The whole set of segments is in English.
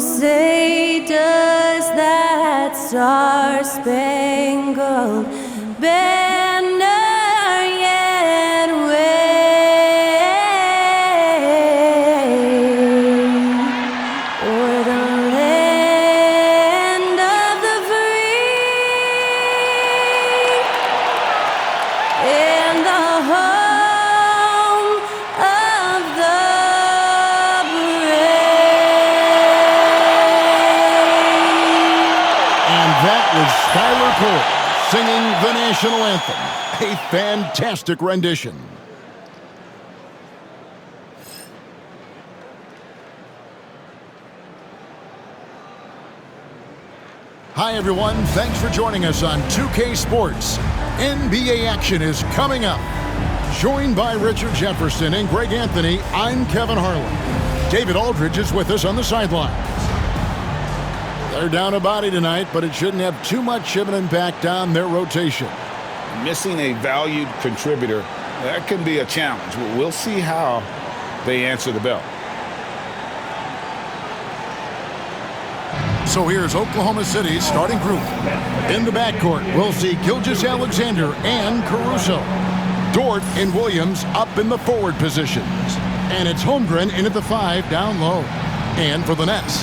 say does that star-spangled banner yet wave o'er the land of the free and the home of the That was Skylar Cole singing the national anthem. A fantastic rendition. Hi, everyone. Thanks for joining us on 2K Sports. NBA action is coming up. Joined by Richard Jefferson and Greg Anthony, I'm Kevin Harlan. David Aldridge is with us on the sidelines. They're down a body tonight, but it shouldn't have too much of an impact on their rotation. Missing a valued contributor, that can be a challenge. We'll see how they answer the bell. So here's Oklahoma City's starting group. In the backcourt, we'll see Gilgeous-Alexander and Caruso. Dort and Williams up in the forward positions. And it's Holmgren in at the 5 down low. And for the Nets,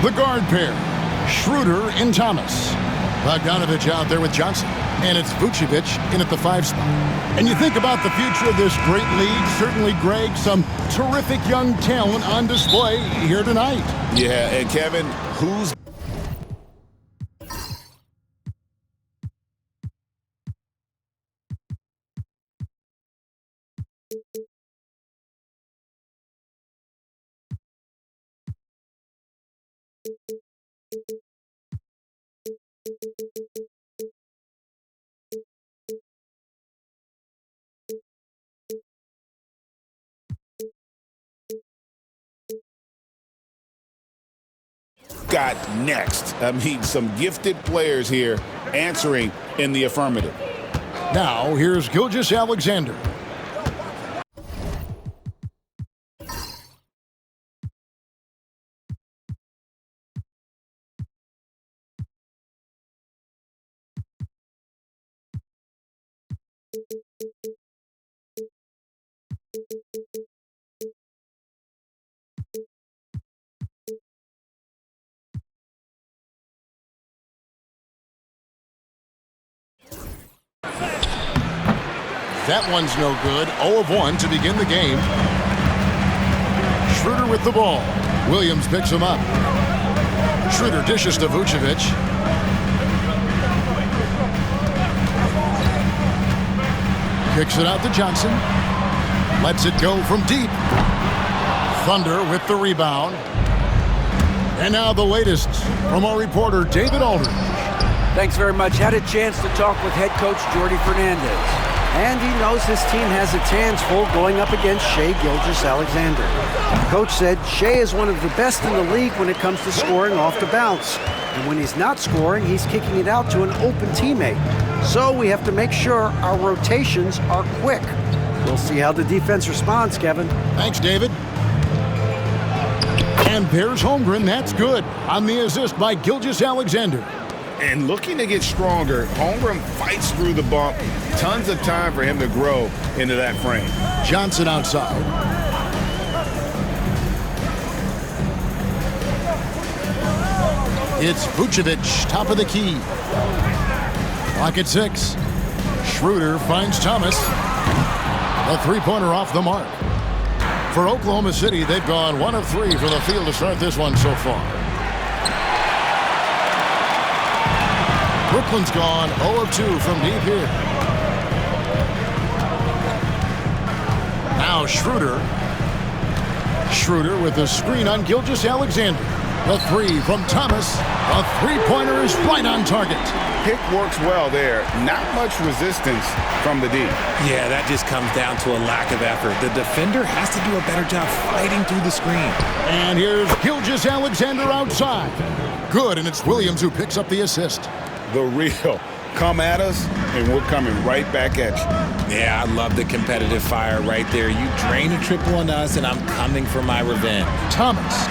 the guard pair. Schroeder and Thomas. Bogdanovich out there with Johnson. And it's Vucevic in at the 5 spot. And you think about the future of this great league, certainly, Greg, some terrific young talent on display here tonight. Yeah, and Kevin, who's got next? I mean, some gifted players here answering in the affirmative. Now, here's Gilgeous-Alexander. That one's no good. 0 of 1 to begin the game. Schroeder with the ball. Williams picks him up. Schroeder dishes to Vucevic. Kicks it out to Johnson. Lets it go from deep. Thunder with the rebound. And now the latest from our reporter, David Aldridge. Thanks very much. Had a chance to talk with head coach Jordi Fernandez. And he knows his team has its hands full going up against Shai Gilgeous-Alexander. Coach said Shai is one of the best in the league when it comes to scoring off the bounce. And when he's not scoring, he's kicking it out to an open teammate. So we have to make sure our rotations are quick. We'll see how the defense responds, Kevin. Thanks, David. And there's Holmgren. That's good on the assist by Gilgeous-Alexander. And looking to get stronger, Holmgren fights through the bump. Tons of time for him to grow into that frame. Johnson outside. It's Vucevic, top of the key. Clock at 6. Schroeder finds Thomas. A three-pointer off the mark. For Oklahoma City, they've gone 1 of 3 from the field to start this one so far. Brooklyn's gone 0 of 2 from deep here. Now Schroeder. Schroeder with the screen on Gilgeous-Alexander. The 3 from Thomas. A three-pointer is right on target. Pick works well there. Not much resistance from the D. Yeah, that just comes down to a lack of effort. The defender has to do a better job fighting through the screen. And here's Gilgeous-Alexander outside. Good, and it's Williams who picks up the assist. The real. Come at us, and we're coming right back at you. Yeah, I love the competitive fire right there. You drain a triple on us, and I'm coming for my revenge. Thomas.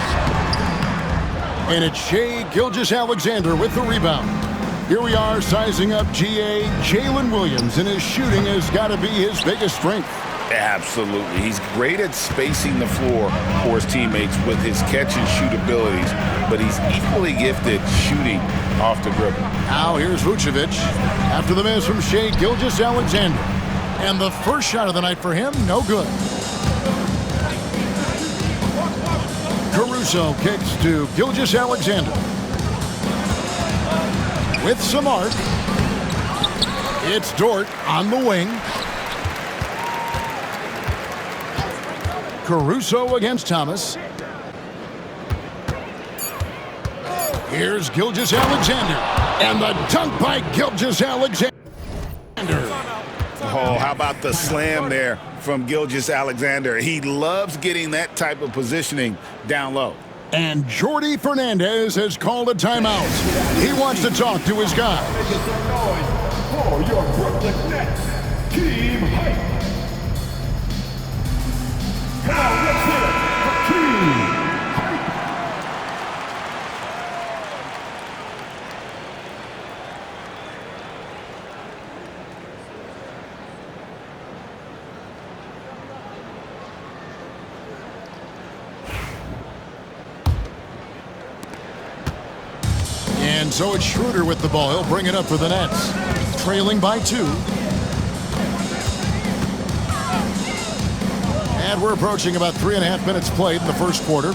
And it's Shai Gilgeous-Alexander with the rebound. Here we are sizing up GA. Jalen Williams, and his shooting has got to be his biggest strength. Absolutely. He's great at spacing the floor for his teammates with his catch and shoot abilities, but he's equally gifted shooting off the dribble. Now here's Vucevic after the miss from Shai Gilgeous-Alexander. And the first shot of the night for him, no good. Caruso kicks to Gilgeous-Alexander. With some arc. It's Dort on the wing. Caruso against Thomas. Here's Gilgeous-Alexander. And the dunk by Gilgeous-Alexander. Oh, how about the slam there from Gilgeous-Alexander? He loves getting that type of positioning down low. And Jordi Fernandez has called a timeout. He wants to talk to his guys. Make some noise for your Brooklyn Nets team hype. Come on, let's hear it for team hype. And so it's Schroeder with the ball. He'll bring it up for the Nets. Trailing by 2. And we're approaching about 3.5 minutes played in the first quarter.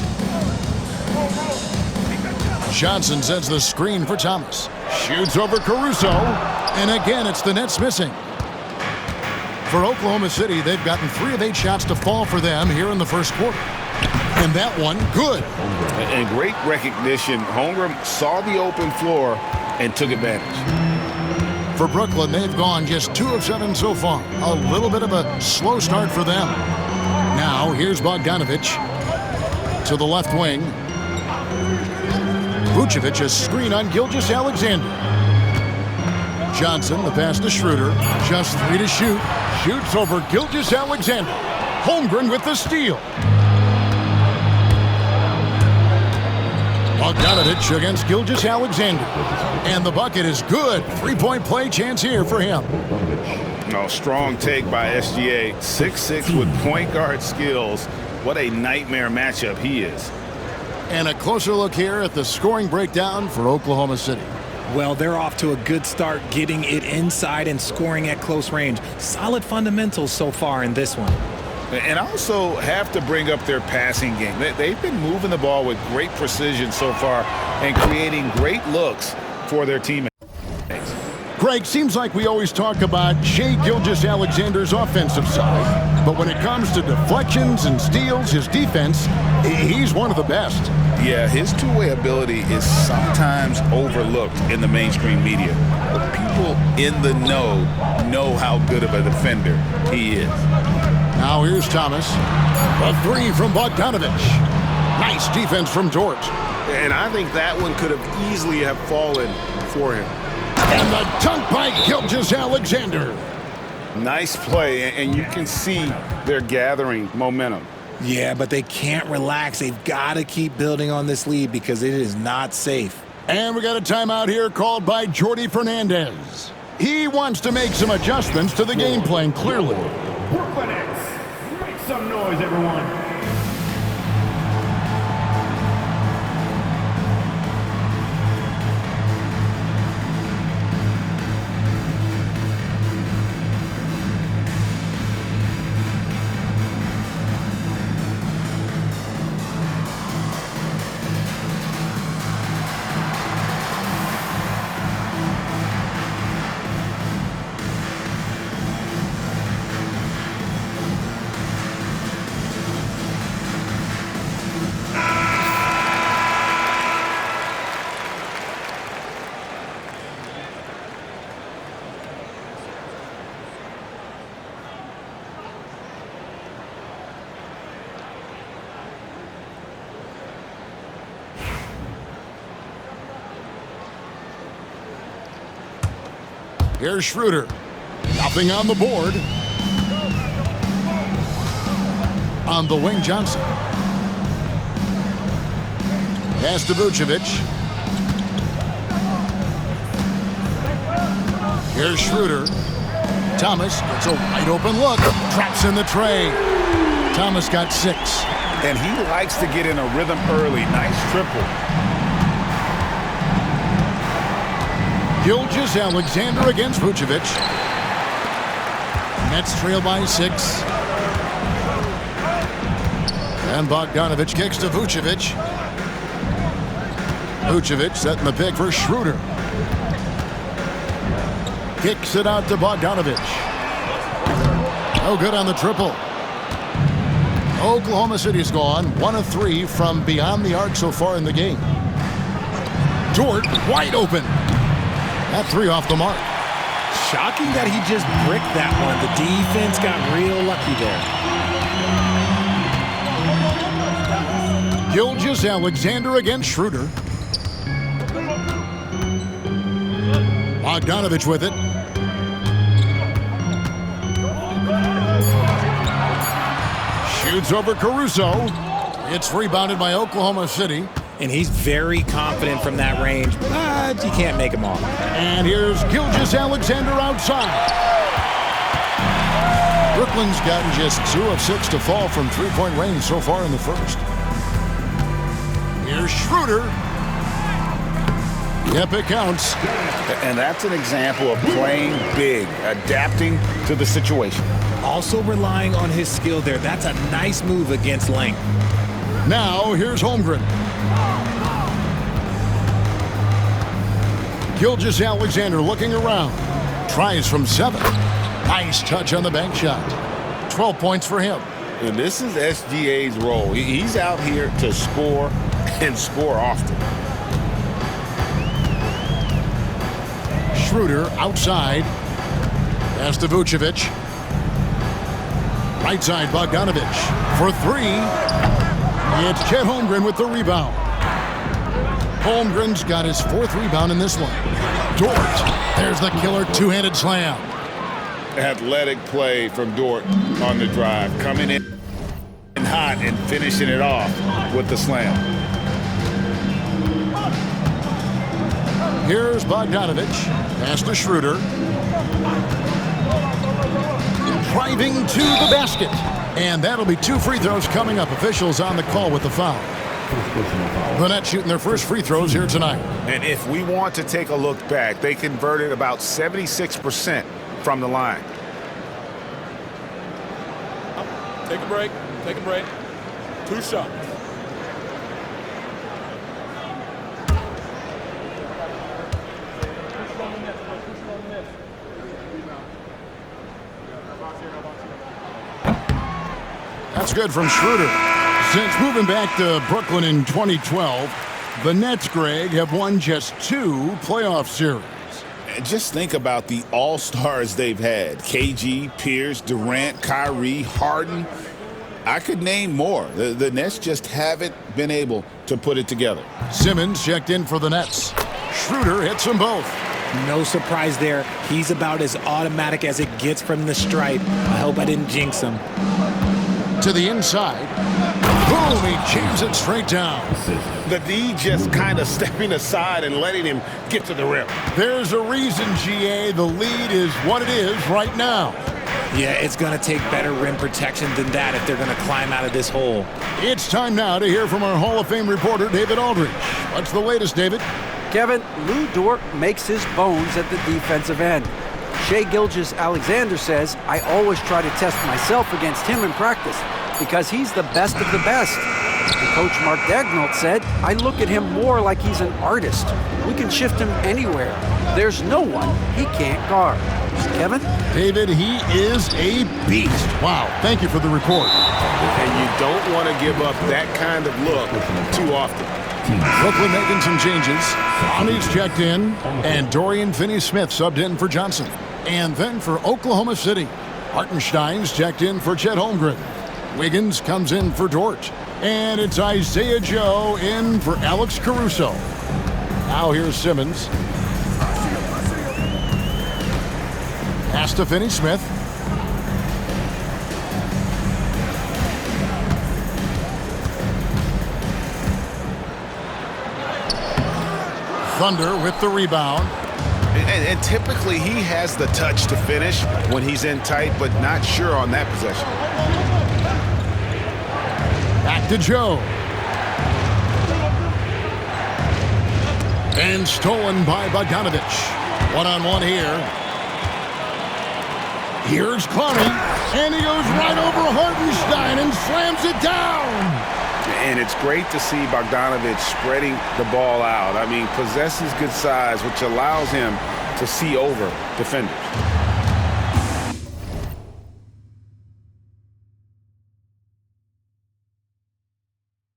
Johnson sends the screen for Thomas. Shoots over Caruso. And again, it's the Nets missing. For Oklahoma City, they've gotten 3 of 8 shots to fall for them here in the first quarter. And that one, good. And great recognition. Holmgren saw the open floor and took advantage. For Brooklyn, they've gone just 2 of 7 so far. A little bit of a slow start for them. Now, here's Bogdanovic to the left wing. Vucevic, a screen on Gilgeous-Alexander. Johnson, the pass to Schroeder. Just 3 to shoot. Shoots over Gilgeous-Alexander. Holmgren with the steal. Bogdanovic against Gilgeous-Alexander. And the bucket is good. 3-point play chance here for him. Oh, strong take by SGA. 6'6" with point guard skills. What a nightmare matchup he is. And a closer look here at the scoring breakdown for Oklahoma City. Well, they're off to a good start getting it inside and scoring at close range. Solid fundamentals so far in this one. And also have to bring up their passing game. They've been moving the ball with great precision so far and creating great looks for their teammates. Greg, seems like we always talk about Shai Gilgeous-Alexander's offensive side, but when it comes to deflections and steals, his defense, he's one of the best. Yeah, his two-way ability is sometimes overlooked in the mainstream media, but people in the know how good of a defender he is. Now here's Thomas. A 3 from Bogdanovic. Nice defense from Dort. And I think that one could have easily have fallen for him. And the dunk by Gilgeous-Alexander. Nice play, and you can see they're gathering momentum. Yeah, but they can't relax. They've got to keep building on this lead because it is not safe. And we got a timeout here called by Jordi Fernandez. He wants to make some adjustments to the game plan, clearly. Brooklyn Nets, make some noise, everyone. Here's Schroeder. Nothing on the board. On the wing, Johnson. Pass to Vucevic. Here's Schroeder. Thomas gets a wide open look. Traps in the tray. Thomas got 6. And he likes to get in a rhythm early. Nice triple. Gilgeous-Alexander against Vucevic. Nets trail by 6. And Bogdanovic kicks to Vucevic. Vucevic setting the pick for Schroeder. Kicks it out to Bogdanovic. No good on the triple. Oklahoma City's gone 1 of 3 from beyond the arc so far in the game. Dort wide open. That 3 off the mark. Shocking that he just bricked that one. The defense got real lucky there. Gilgeous-Alexander against Schroeder. Bogdanovic with it. Shoots over Caruso. It's rebounded by Oklahoma City. And he's very confident from that range, but you can't make him all. And here's Gilgeous-Alexander outside. Brooklyn's gotten just 2 of 6 to fall from three-point range so far in the first. Here's Schroeder. Yep, it counts. And that's an example of playing big, adapting to the situation. Also relying on his skill there. That's a nice move against length. Now, here's Holmgren. Gilgeous-Alexander looking around. Tries from 7. Nice touch on the bank shot. 12 points for him. And this is SGA's role. He's out here to score and score often. Schroeder outside. Pass to Vucevic. Right side, Bogdanovic for 3. It's Chet Holmgren with the rebound. Holmgren's got his 4th rebound in this one. Dort. There's the killer two-handed slam. Athletic play from Dort on the drive. Coming in hot and finishing it off with the slam. Here's Bogdanovic. Pass to Schroeder. Driving to the basket. And that'll be 2 free throws coming up. Officials on the call with the foul. The Nets shooting their first free throws here tonight. And if we want to take a look back, they converted about 76% from the line. Take a break. Take a break. 2 shots. That's good from Schroeder. Since moving back to Brooklyn in 2012, the Nets, Greg, have won just 2 playoff series. And just think about the all-stars they've had. KG, Pierce, Durant, Kyrie, Harden. I could name more. The Nets just haven't been able to put it together. Simmons checked in for the Nets. Schroeder hits them both. No surprise there. He's about as automatic as it gets from the stripe. I hope I didn't jinx him. To the inside. Boom, he jams it straight down. The D just kind of stepping aside and letting him get to the rim. There's a reason, GA, the lead is what it is right now. Yeah, it's going to take better rim protection than that if they're going to climb out of this hole. It's time now to hear from our Hall of Fame reporter, David Aldridge. What's the latest, David? Kevin, Lou Dort makes his bones at the defensive end. Shai Gilgeous-Alexander says, I always try to test myself against him in practice because he's the best of the best. And Coach Mark Daigneault said, I look at him more like he's an artist. We can shift him anywhere. There's no one he can't guard. Kevin? David, he is a beast. Wow, thank you for the report. And you don't want to give up that kind of look too often. Brooklyn making some changes. Ronnie's checked in, and Dorian Finney-Smith subbed in for Johnson. And then for Oklahoma City, Hartenstein's checked in for Chet Holmgren. Wiggins comes in for Dort. And it's Isaiah Joe in for Alex Caruso. Now here's Simmons. Pass to Finney-Smith. Thunder with the rebound. And typically he has the touch to finish when he's in tight, but not sure on that possession. Back to Joe. And stolen by Bogdanovich. One-on-one here. Here's Clowney. And he goes right over Hartenstein and slams it down. And it's great to see Bogdanovich spreading the ball out. I mean, possesses good size, which allows him to see over defenders.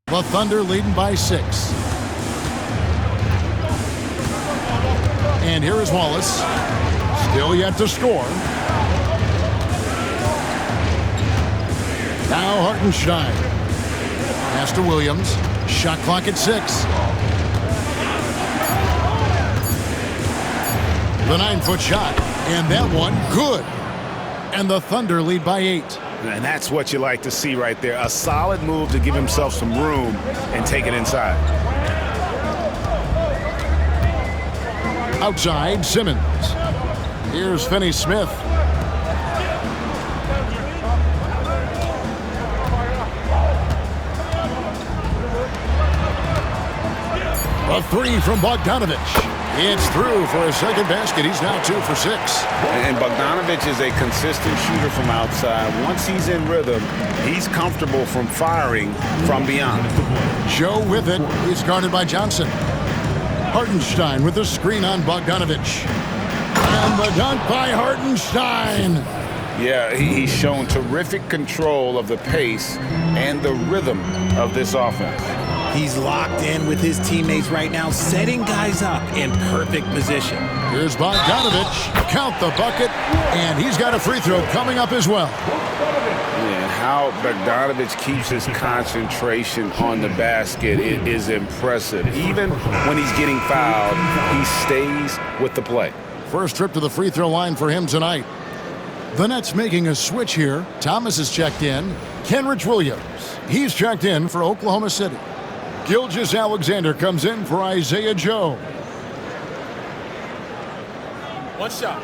The Thunder leading by 6. And here is Wallace. Still yet to score. Now Hartenstein. Pass to Williams. Shot clock at 6. The 9-foot shot. And that one, good. And the Thunder lead by 8. And that's what you like to see right there. A solid move to give himself some room and take it inside. Outside, Simmons. Here's Finney-Smith. A 3 from Bogdanovich. It's through for a second basket. He's now 2 for 6. And Bogdanovich is a consistent shooter from outside. Once he's in rhythm, he's comfortable from firing from beyond. Joe with it. He's guarded by Johnson. Hartenstein with the screen on Bogdanovich. And the dunk by Hartenstein. Yeah, he's shown terrific control of the pace and the rhythm of this offense. He's locked in with his teammates right now, setting guys up in perfect position. Here's Bogdanovich. Count the bucket. And he's got a free throw coming up as well. Yeah, how Bogdanovich keeps his concentration on the basket is impressive. Even when he's getting fouled, he stays with the play. First trip to the free throw line for him tonight. The Nets making a switch here. Thomas is checked in. Kenrich Williams. He's checked in for Oklahoma City. Gilgeous-Alexander comes in for Isaiah Joe. One shot.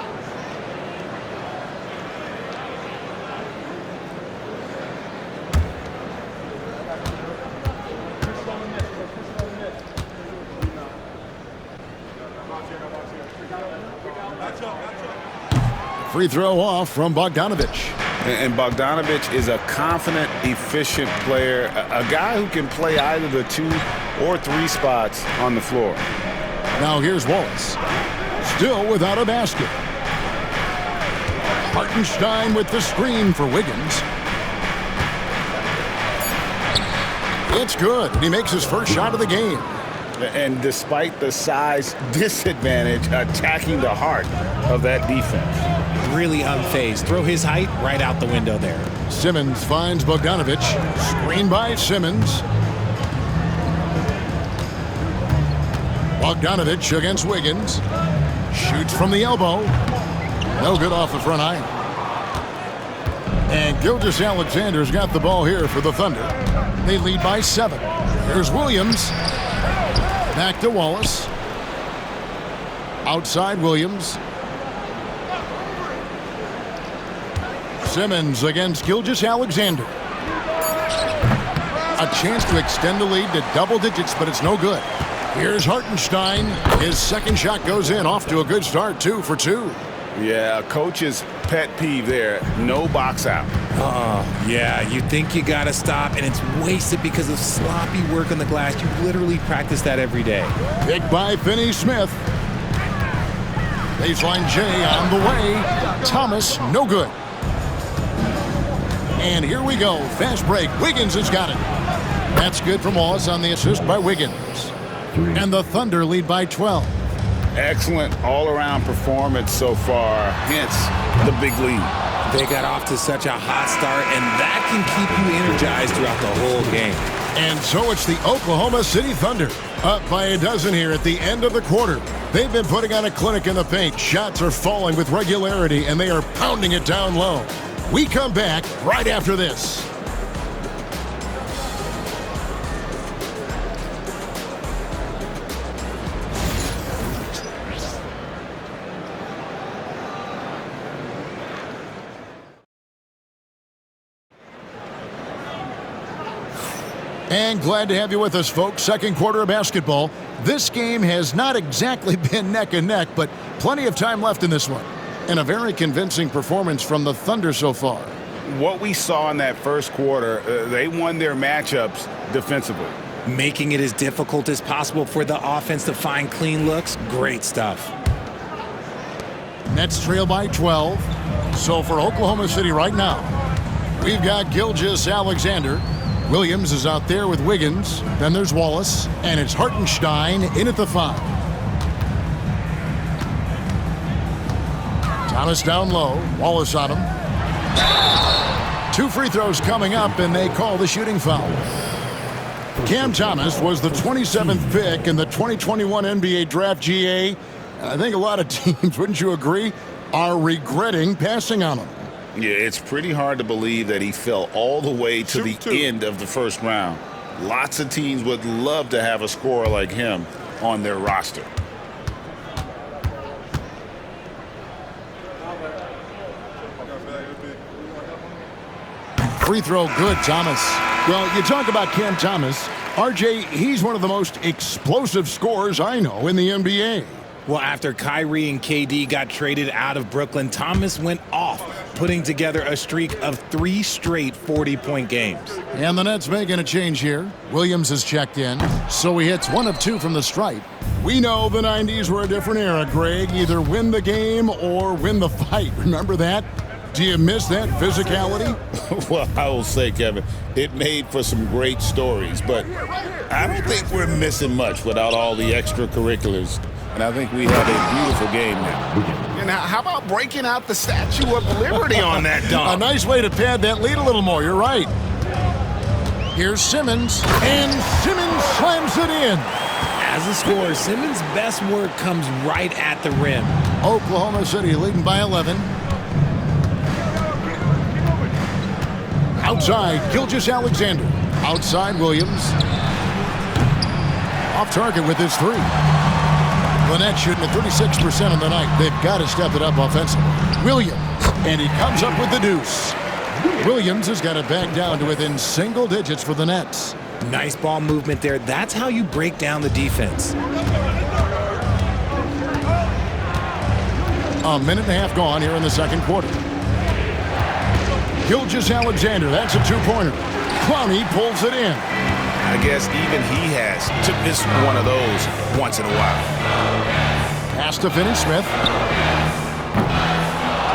Free throw off from Bogdanovich. And Bogdanovich is a confident, efficient player, a guy who can play either the 2 or 3 spots on the floor. Now here's Wallace. Still without a basket. Hartenstein with the screen for Wiggins. It's good. He makes his first shot of the game. And despite the size disadvantage, attacking the heart of that defense. Really unfazed. Throw his height right out the window there. Simmons finds Bogdanovich. Screen by Simmons. Bogdanovich against Wiggins. Shoots from the elbow. No good off the front iron. And Gilgeous-Alexander's got the ball here for the Thunder. They lead by 7. Here's Williams. Back to Wallace. Outside Williams. Simmons against Gilgeous-Alexander. A chance to extend the lead to double digits, but it's no good. Here's Hartenstein. His second shot goes in, off to a good start, 2 for 2. Yeah, coach's pet peeve there, no box out. Yeah, you think you gotta stop, and it's wasted because of sloppy work on the glass. You literally practice that every day. Picked by Finney-Smith. Baseline J on the way. Thomas, no good. And here we go. Fast break. Wiggins has got it. That's good from Wallace on the assist by Wiggins. And the Thunder lead by 12. Excellent all-around performance so far, hence the big lead. They got off to such a hot start, and that can keep you energized throughout the whole game. And so it's the Oklahoma City Thunder, up by a dozen here at the end of the quarter. They've been putting on a clinic in the paint. Shots are falling with regularity, and they are pounding it down low. We come back right after this. And glad to have you with us, folks. Second quarter of basketball. This game has not exactly been neck and neck, but plenty of time left in this one. And a very convincing performance from the Thunder so far. What we saw in that first quarter, they won their matchups defensively. Making it as difficult as possible for the offense to find clean looks. Great stuff. Nets trail by 12. So for Oklahoma City right now, we've got Gilgeous-Alexander. Williams is out there with Wiggins. Then there's Wallace. And it's Hartenstein in at the 5. Thomas down low. Wallace on him. 2 free throws coming up, and they call the shooting foul. Cam Thomas was the 27th pick in the 2021 NBA Draft GA. And I think a lot of teams, wouldn't you agree, are regretting passing on him. Yeah, it's pretty hard to believe that he fell all the way to the end of the first round. Lots of teams would love to have a scorer like him on their roster. Free throw good, Thomas. Well, you talk about Cam Thomas. RJ, he's one of the most explosive scorers I know in the NBA. Well, after Kyrie and KD got traded out of Brooklyn, Thomas went off, putting together a streak of 3 straight 40-point games. And the Nets making a change here. Williams has checked in, so he hits 1 of 2 from the stripe. We know the 90s were a different era, Greg. Either win the game or win the fight. Remember that? Do you miss that physicality? Well, I will say, Kevin, it made for some great stories, but I don't think we're missing much without all the extracurriculars. And I think we have a beautiful game now. And how about breaking out the Statue of Liberty on that dunk? A nice way to pad that lead a little more. You're right. Here's Simmons, and Simmons slams it in. As a scorer, Simmons' best work comes right at the rim. Oklahoma City leading by 11. Outside, Gilgeous-Alexander. Outside, Williams. Off target with his 3. The Nets shooting at 36% on the night. They've got to step it up offensively. Williams, and he comes up with the deuce. Williams has got it back down to within single digits for the Nets. Nice ball movement there. That's how you break down the defense. A minute and a half gone here in the second quarter. Gilgeous-Alexander, that's a 2-pointer. Clowney pulls it in. I guess even he has to miss one of those once in a while. Pass to Finney-Smith.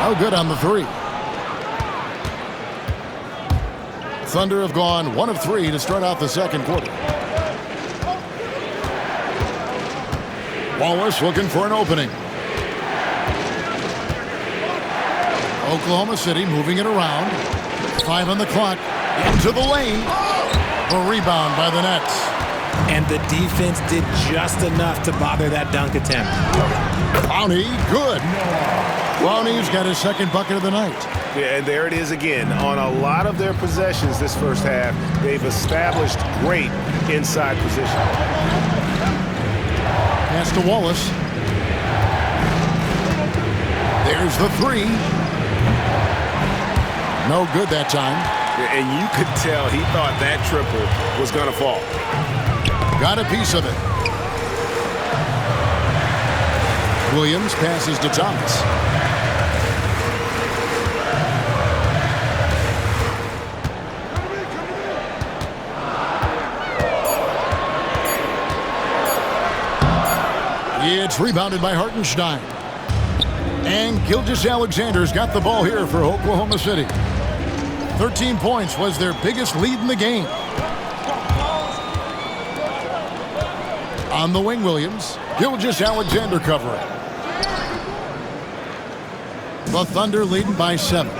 No good on the 3. Thunder have gone 1 of 3 to start out the second quarter. Wallace looking for an opening. Oklahoma City moving it around. 5 on the clock. Into the lane. A rebound by the Nets. And the defense did just enough to bother that dunk attempt. Clowney, good. Clowney's got his second bucket of the night. Yeah, and there it is again. On a lot of their possessions this first half, they've established great inside position. Pass to Wallace. There's the 3. No good that time. And you could tell he thought that triple was going to fall. Got a piece of it. Williams passes to Thomas. It's rebounded by Hartenstein. And Gilgeous-Alexander's got the ball here for Oklahoma City. 13 points was their biggest lead in the game. On the wing, Williams. Gilgeous-Alexander covering. The Thunder leading by 7.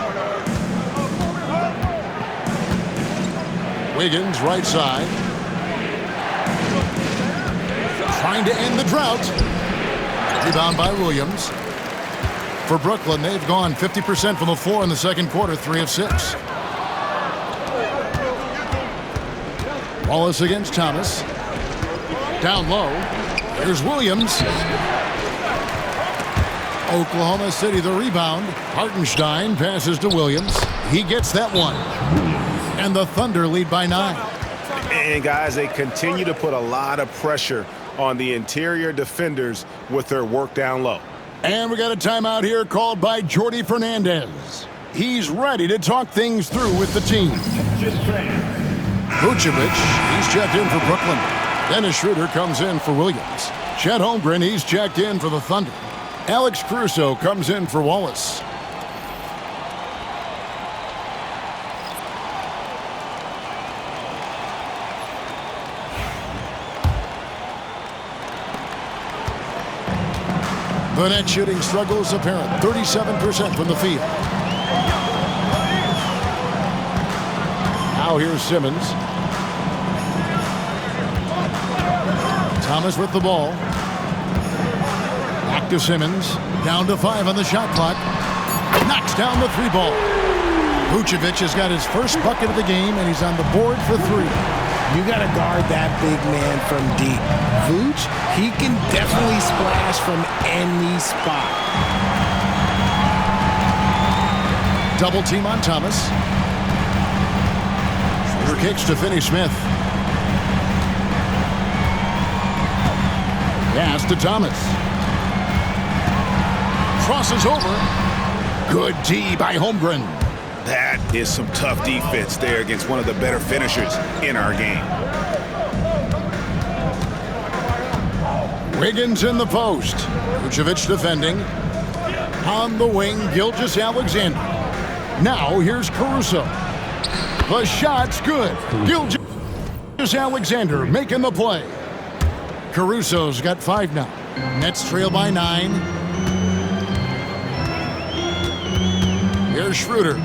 Wiggins, right side. Trying to end the drought. Rebound by Williams. For Brooklyn, they've gone 50% from the floor in the second quarter, 3 of 6. Wallace against Thomas. Down low. Here's Williams. Oklahoma City the rebound. Hartenstein passes to Williams. He gets that one. And the Thunder lead by 9. And guys, they continue to put a lot of pressure on the interior defenders with their work down low. And we got a timeout here called by Jordi Fernandez. He's ready to talk things through with the team. Vucevic, he's checked in for Brooklyn. Dennis Schroeder comes in for Williams. Chet Holmgren, he's checked in for the Thunder. Alex Caruso comes in for Wallace. The net shooting struggles apparent. 37% from the field. Now here's Simmons. Thomas with the ball. Back to Simmons. Down to 5 on the shot clock. Knocks down the 3 ball. Vucevic has got his first bucket of the game, and he's on the board for 3. You got to guard that big man from deep. Vooch, he can definitely splash from any spot. Double team on Thomas. Shoulder kicks to Finney-Smith. Pass to Thomas. Crosses over. Good D by Holmgren. That is some tough defense there against one of the better finishers in our game. Wiggins in the post. Vucevic defending. On the wing, Gilgeous-Alexander. Now here's Caruso. The shot's good. Gilgeous-Alexander making the play. Caruso's got 5 now. Nets trail by 9. Here's Schroeder.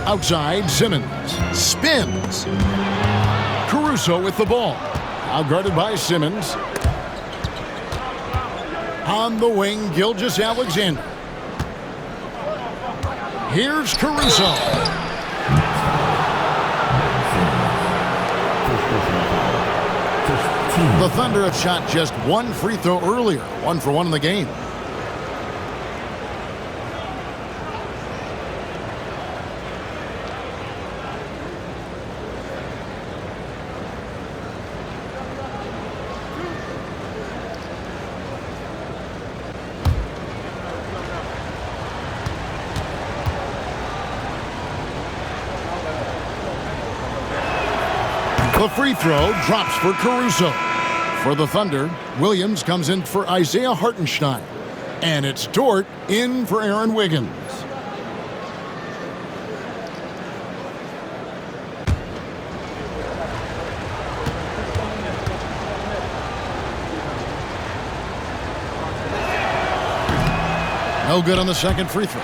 Outside, Simmons. Spins. Caruso with the ball. Now guarded by Simmons. On the wing, Gilgeous-Alexander. Here's Caruso. The Thunder have shot just 1 free throw earlier. 1 for 1 in the game. The free throw drops for Caruso. For the Thunder, Williams comes in for Isaiah Hartenstein. And it's Dort in for Aaron Wiggins. No good on the second free throw.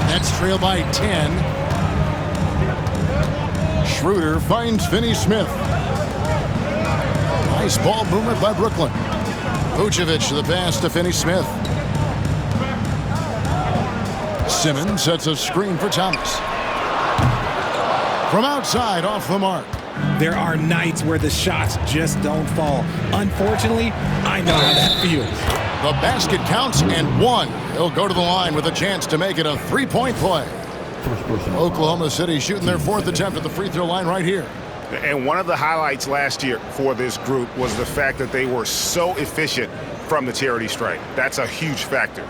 Nets trail by 10. Schroeder finds Finney-Smith. Nice ball movement by Brooklyn. Vucevic the pass to Finney-Smith. Simmons sets a screen for Thomas. From outside, off the mark. There are nights where the shots just don't fall. Unfortunately, I know how that feels. The basket counts and 1. He'll go to the line with a chance to make it a 3-point play. Oklahoma City shooting their 4th attempt at the free throw line right here. And one of the highlights last year for this group was the fact that they were so efficient from the charity stripe. That's a huge factor.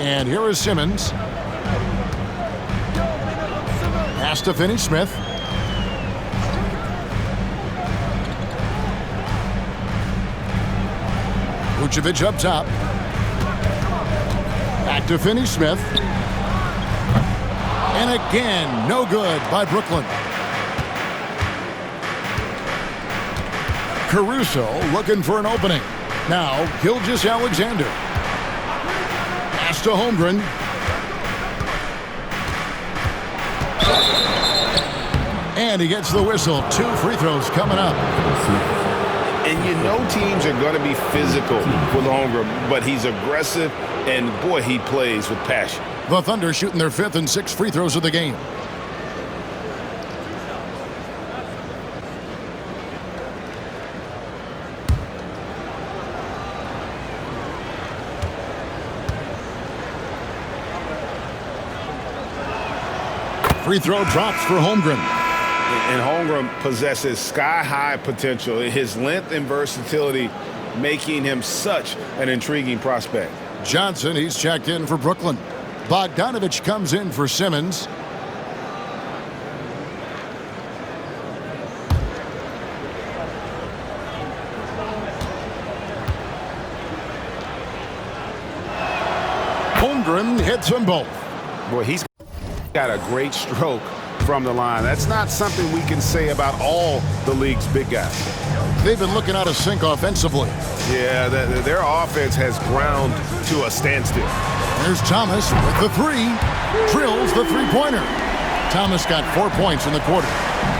And here is Simmons. Pass to Finney-Smith. Vucevic up top. Back to Finney-Smith. And again, no good by Brooklyn. Caruso looking for an opening. Now, Gilgeous-Alexander. To Holmgren. And he gets the whistle. 2 free throws coming up. And you know teams are going to be physical with Holmgren, but he's aggressive, and boy, he plays with passion. The Thunder shooting their 5th and 6th free throws of the game. Free throw drops for Holmgren. And Holmgren possesses sky-high potential. His length and versatility making him such an intriguing prospect. Johnson, he's checked in for Brooklyn. Bogdanovich comes in for Simmons. Holmgren hits them both. Boy, he's got a great stroke from the line. That's not something we can say about all the league's big guys. They've been looking out of sync offensively. Yeah, their offense has ground to a standstill. There's Thomas with the 3. Drills the three-pointer. Thomas got 4 points in the quarter.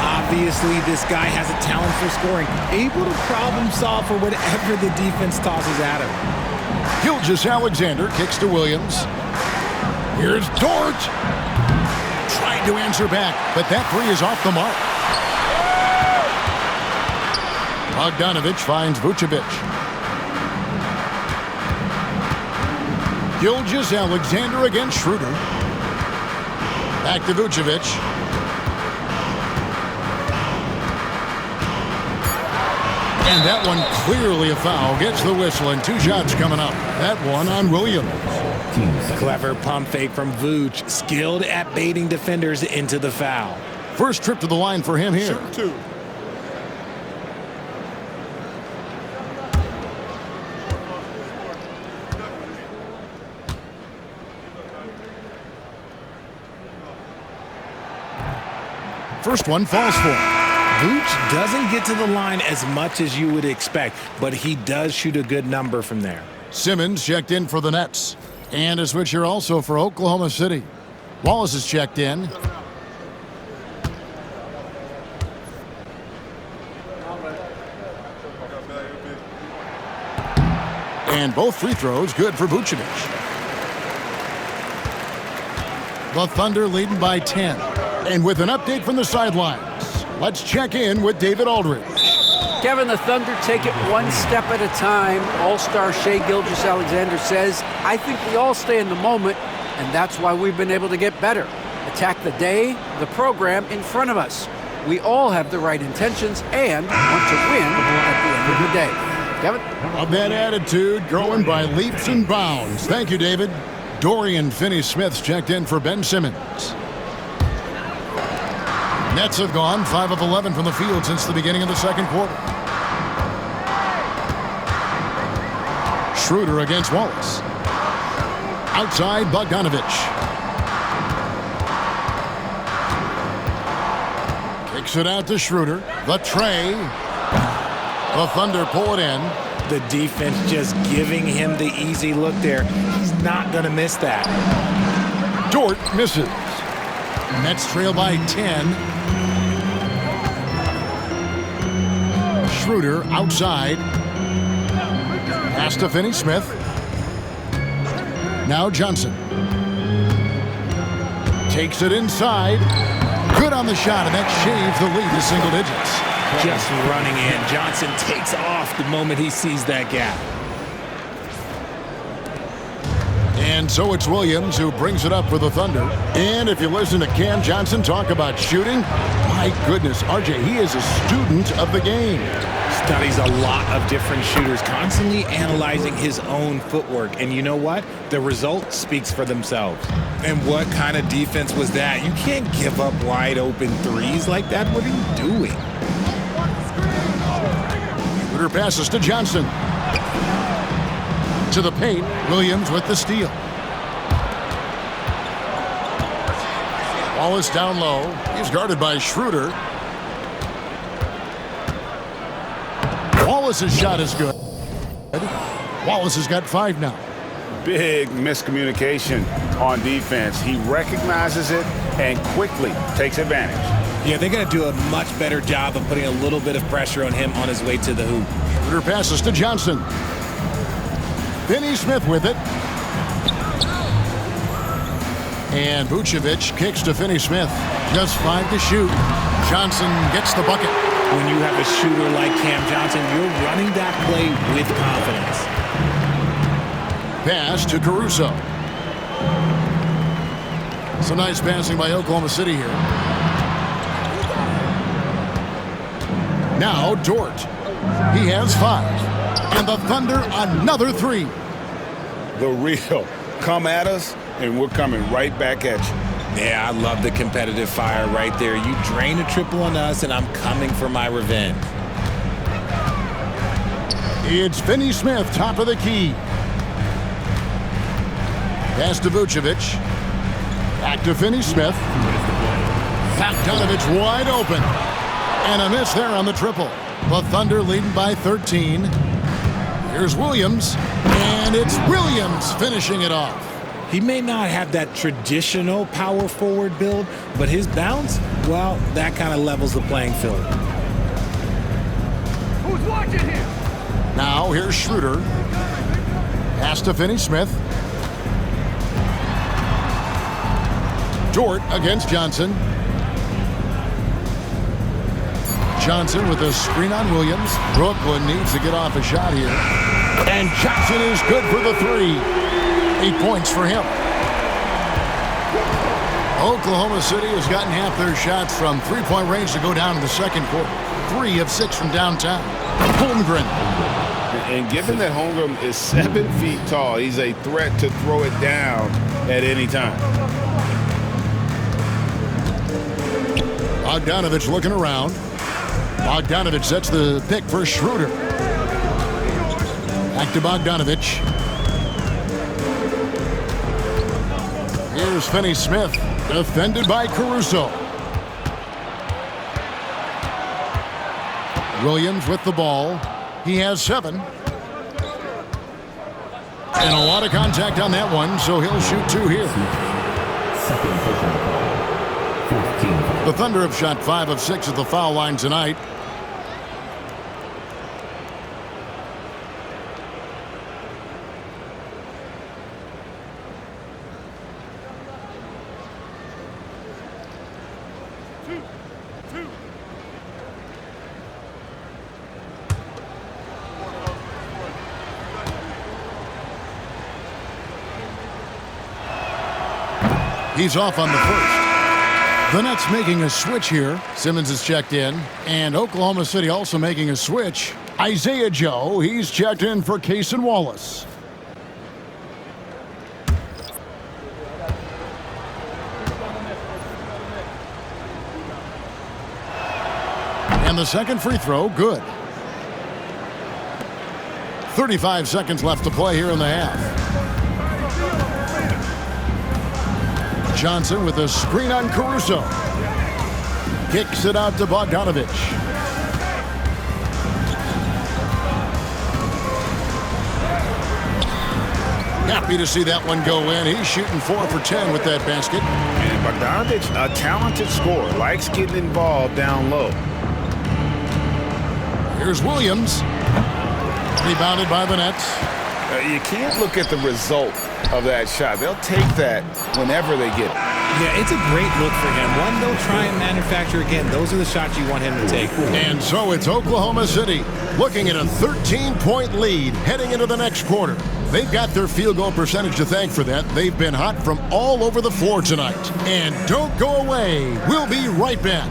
Obviously, this guy has a talent for scoring, able to problem solve for whatever the defense tosses at him. Gilgeous-Alexander kicks to Williams. Here's Dort. Trying to answer back, but that 3 is off the mark. Bogdanovich finds Vucevic. Gilgeous-Alexander against Schroeder. Back to Vucevic. And that one clearly a foul. Gets the whistle and 2 shots coming up. That one on Williams. Clever pump fake from Vooch, skilled at baiting defenders into the foul. First trip to the line for him here. Shoot 2. First one falls for him. Vooch doesn't get to the line as much as you would expect, but he does shoot a good number from there. Simmons checked in for the Nets. And a switch here also for Oklahoma City. Wallace is checked in. And both free throws good for Vucevic. The Thunder leading by 10. And with an update from the sidelines, let's check in with David Aldridge. Kevin, the Thunder take it one step at a time. All-star Shai Gilgeous-Alexander says, I think we all stay in the moment, and that's why we've been able to get better. Attack the day, the program in front of us. We all have the right intentions and want to win at the end of the day. Kevin? Of that attitude, growing by leaps and bounds. Thank you, David. Dorian Finney-Smith's checked in for Ben Simmons. Nets have gone 5 of 11 from the field since the beginning of the second quarter. Schroeder against Wallace. Outside, Bogdanovich. Kicks it out to Schroeder. The tray. The Thunder pull it in. The defense just giving him the easy look there. He's not going to miss that. Dort misses. Nets trail by 10. Schroeder outside. Pass to Finney-Smith. Now Johnson. Takes it inside. Good on the shot, and that shaves the lead to single digits. Just running in. Johnson takes off the moment he sees that gap. And so it's Williams who brings it up for the Thunder. And if you listen to Cam Johnson talk about shooting, my goodness, RJ, he is a student of the game. Studies a lot of different shooters, constantly analyzing his own footwork. And you know what? The result speaks for themselves. And what kind of defense was that? You can't give up wide open threes like that. What are you doing? Schroeder passes to Johnson. To the paint, Williams with the steal. Wallace down low. He's guarded by Schroeder. Wallace's shot is good. Wallace has got 5 now. Big miscommunication on defense. He recognizes it and quickly takes advantage. Yeah, they're going to do a much better job of putting a little bit of pressure on him on his way to the hoop. Schroeder passes to Johnson. Finney Smith with it. And Vucevic kicks to Finney Smith. Just 5 to shoot. Johnson gets the bucket. When you have a shooter like Cam Johnson, you're running that play with confidence. Pass to Caruso. Some nice passing by Oklahoma City here. Now Dort. He has 5. And the Thunder another 3. The real. Come at us, and we're coming right back at you. Yeah, I love the competitive fire right there. You drain a triple on us, and I'm coming for my revenge. It's Finney Smith, top of the key. Pass to Vucevic. Back to Finney Smith. Bogdanovich wide open. And a miss there on the triple. The Thunder leading by 13. Here's Williams. And it's Williams finishing it off. He may not have that traditional power forward build, but his bounce, well, that kind of levels the playing field. Who's watching here? Now here's Schroeder. Pass to Finney Smith. Dort against Johnson. Johnson with a screen on Williams. Brooklyn needs to get off a shot here. And Johnson is good for the 3. 8 points for him. Oklahoma City has gotten half their shots from three-point range to go down in the second quarter. 3 of 6 from downtown. Holmgren. And given that Holmgren is 7 feet tall, he's a threat to throw it down at any time. Bogdanovich looking around. Bogdanovich sets the pick for Schroeder. Back to Bogdanovich. Here's Finney Smith, defended by Caruso. Williams with the ball. He has 7. And a lot of contact on that one, so he'll shoot 2 here. The Thunder have shot 5 of 6 at the foul line tonight. He's off on the first. The Nets making a switch here. Simmons is checked in. And Oklahoma City also making a switch. Isaiah Joe, he's checked in for Cason Wallace. And the second free throw, good. 35 seconds left to play here in the half. Johnson with a screen on Caruso. Kicks it out to Bogdanovich. Happy to see that one go in. He's shooting 4 for 10 with that basket. And Bogdanovich, a talented scorer, likes getting involved down low. Here's Williams. Rebounded by the Nets. You can't look at the result of that shot. They'll take that whenever they get it. Yeah, it's a great look for him. One they'll try and manufacture again. Those are the shots you want him to take. And so it's Oklahoma City looking at a 13-point lead heading into the next quarter. They've got their field goal percentage to thank for that. They've been hot from all over the floor tonight. And don't go away. We'll be right back.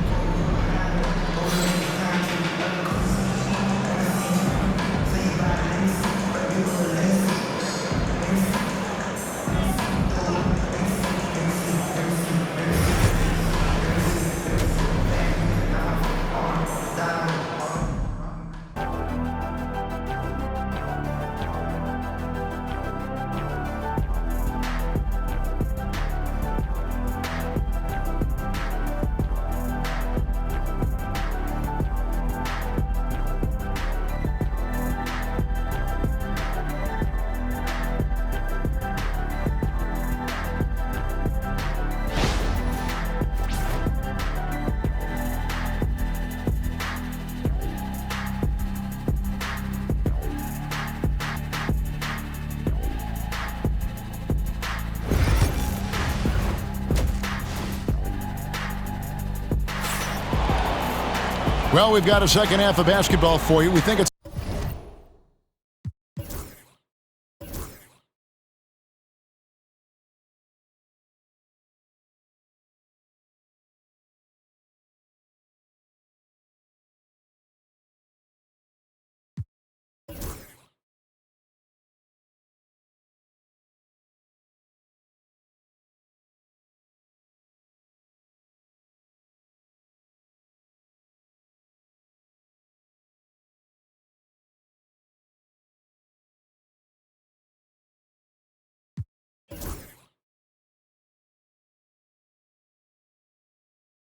Well, we've got a second half of basketball for you. We think it's